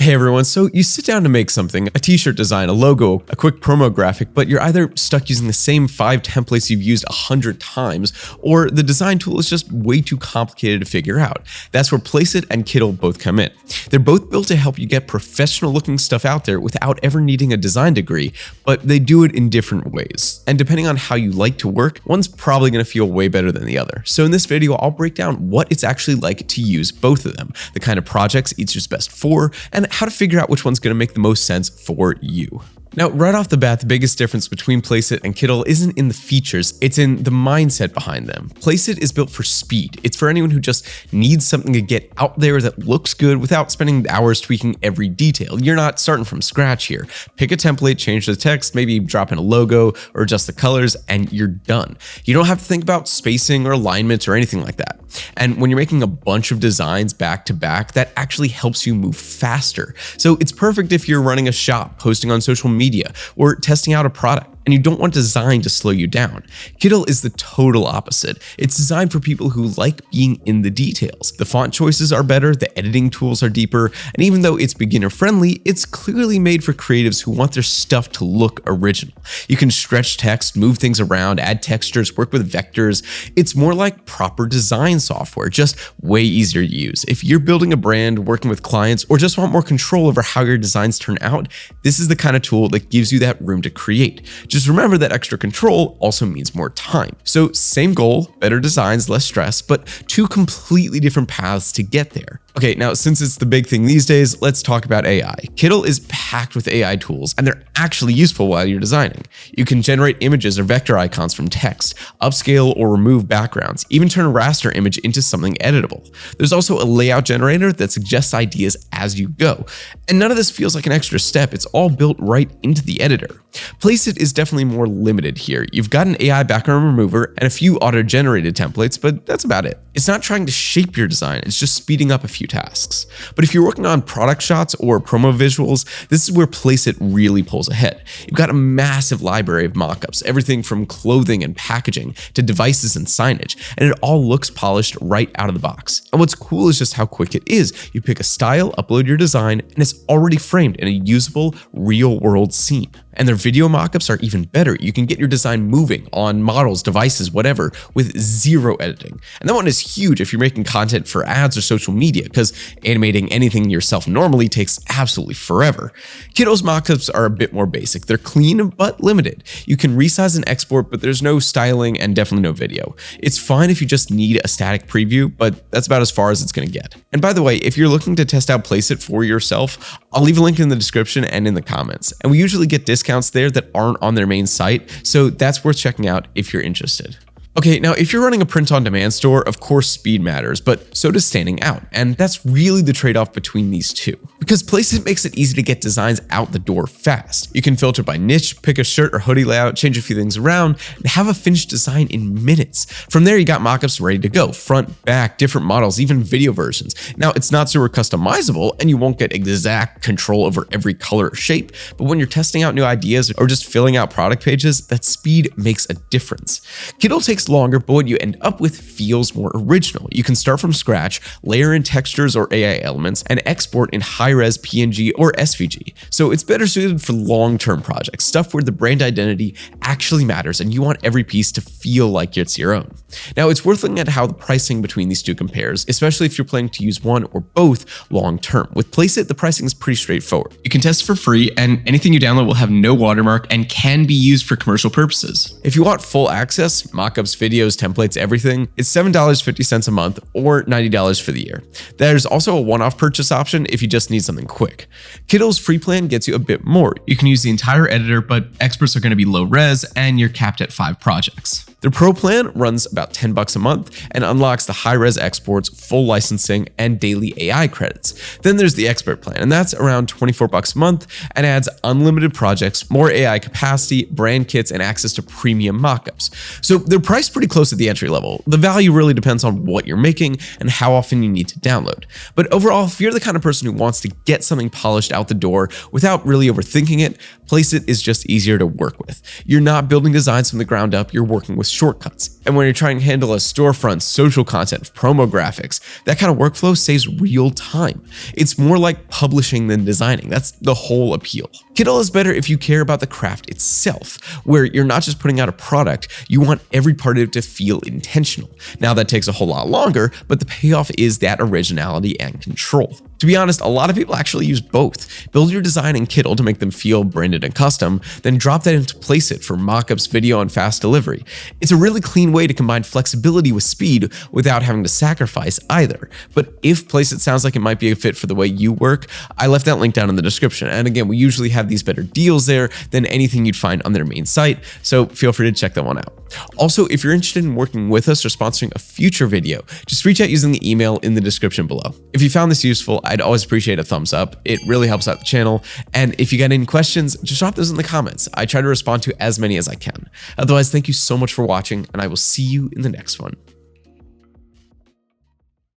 Hey everyone, so you sit down to make something, a t-shirt design, a logo, a quick promo graphic, but you're either stuck using the same 5 templates you've used 100 times, or the design tool is just way too complicated to figure out. That's where Placeit and Kittl both come in. They're both built to help you get professional looking stuff out there without ever needing a design degree, but they do it in different ways. And depending on how you like to work, one's probably going to feel way better than the other. So in this video, I'll break down what it's actually like to use both of them, the kind of projects each is best for, and how to figure out which one's going to make the most sense for you. Now, right off the bat, the biggest difference between Placeit and Kittl isn't in the features, it's in the mindset behind them. Placeit is built for speed. It's for anyone who just needs something to get out there that looks good without spending hours tweaking every detail. You're not starting from scratch here. Pick a template, change the text, maybe drop in a logo or adjust the colors, and you're done. You don't have to think about spacing or alignment or anything like that. And when you're making a bunch of designs back to back, that actually helps you move faster. So it's perfect if you're running a shop, posting on social media, or testing out a product, and you don't want design to slow you down. Kittl is the total opposite. It's designed for people who like being in the details. The font choices are better, the editing tools are deeper, and even though it's beginner friendly, it's clearly made for creatives who want their stuff to look original. You can stretch text, move things around, add textures, work with vectors. It's more like proper design software, just way easier to use. If you're building a brand, working with clients, or just want more control over how your designs turn out, this is the kind of tool that gives you that room to create. Just remember that extra control also means more time. So same goal, better designs, less stress, but two completely different paths to get there. Okay, now since it's the big thing these days, let's talk about AI. Kittl is packed with AI tools, and they're actually useful while you're designing. You can generate images or vector icons from text, upscale or remove backgrounds, even turn a raster image into something editable. There's also a layout generator that suggests ideas as you go. And none of this feels like an extra step, it's all built right into the editor. Placeit is definitely more limited here. You've got an AI background remover and a few auto-generated templates, but that's about it. It's not trying to shape your design, it's just speeding up a few tasks. But if you're working on product shots or promo visuals, this is where Placeit really pulls ahead. You've got a massive library of mockups, everything from clothing and packaging to devices and signage, and it all looks polished right out of the box. And what's cool is just how quick it is. You pick a style, upload your design, and it's already framed in a usable, real-world scene. And their video mockups are even better. You can get your design moving on models, devices, whatever, with zero editing. And that one is huge if you're making content for ads or social media, because animating anything yourself normally takes absolutely forever. Kittl's mockups are a bit more basic. They're clean but limited. You can resize and export, but there's no styling and definitely no video. It's fine if you just need a static preview, but that's about as far as it's going to get. And by the way, if you're looking to test out Placeit for yourself, I'll leave a link in the description and in the comments. And we usually get discounts there that aren't on their main site, so that's worth checking out if you're interested. Okay, now if you're running a print-on-demand store, of course speed matters, but so does standing out, and that's really the trade-off between these two. Because Placeit makes it easy to get designs out the door fast. You can filter by niche, pick a shirt or hoodie layout, change a few things around, and have a finished design in minutes. From there, you got mockups ready to go, front, back, different models, even video versions. Now, it's not super customizable, and you won't get exact control over every color or shape, but when you're testing out new ideas or just filling out product pages, that speed makes a difference. Kittl takes longer, but what you end up with feels more original. You can start from scratch, layer in textures or AI elements, and export in high-res PNG or SVG. So it's better suited for long-term projects, stuff where the brand identity actually matters and you want every piece to feel like it's your own. Now, it's worth looking at how the pricing between these two compares, especially if you're planning to use one or both long-term. With Placeit, the pricing is pretty straightforward. You can test for free, and anything you download will have no watermark and can be used for commercial purposes. If you want full access, mockups, videos, templates, everything, it's $7.50 a month or $90 for the year. There's also a one-off purchase option if you just need something quick. Kittl's free plan gets you a bit more. You can use the entire editor, but exports are going to be low res and you're capped at 5 projects. Their Pro plan runs about $10 a month and unlocks the high-res exports, full licensing, and daily AI credits. Then there's the Expert plan, and that's around $24 a month and adds unlimited projects, more AI capacity, brand kits, and access to premium mockups. So they're priced pretty close at the entry level. The value really depends on what you're making and how often you need to download. But overall, if you're the kind of person who wants to get something polished out the door without really overthinking it, Placeit is just easier to work with. You're not building designs from the ground up, you're working with shortcuts. And when you're trying to handle a storefront, social content, promo graphics, that kind of workflow saves real time. It's more like publishing than designing. That's the whole appeal. Kittl is better if you care about the craft itself, where you're not just putting out a product, you want every part of it to feel intentional. Now that takes a whole lot longer, but the payoff is that originality and control. To be honest, a lot of people actually use both. Build your design in Kittl to make them feel branded and custom, then drop that into Placeit for mockups, video, and fast delivery. It's a really clean way to combine flexibility with speed without having to sacrifice either. But if Placeit sounds like it might be a fit for the way you work, I left that link down in the description. And again, we usually have these better deals there than anything you'd find on their main site, so feel free to check that one out. Also, if you're interested in working with us or sponsoring a future video, just reach out using the email in the description below. If you found this useful, I'd always appreciate a thumbs up. It really helps out the channel. And if you got any questions, just drop those in the comments. I try to respond to as many as I can. Otherwise, thank you so much for watching, and I will see you in the next one.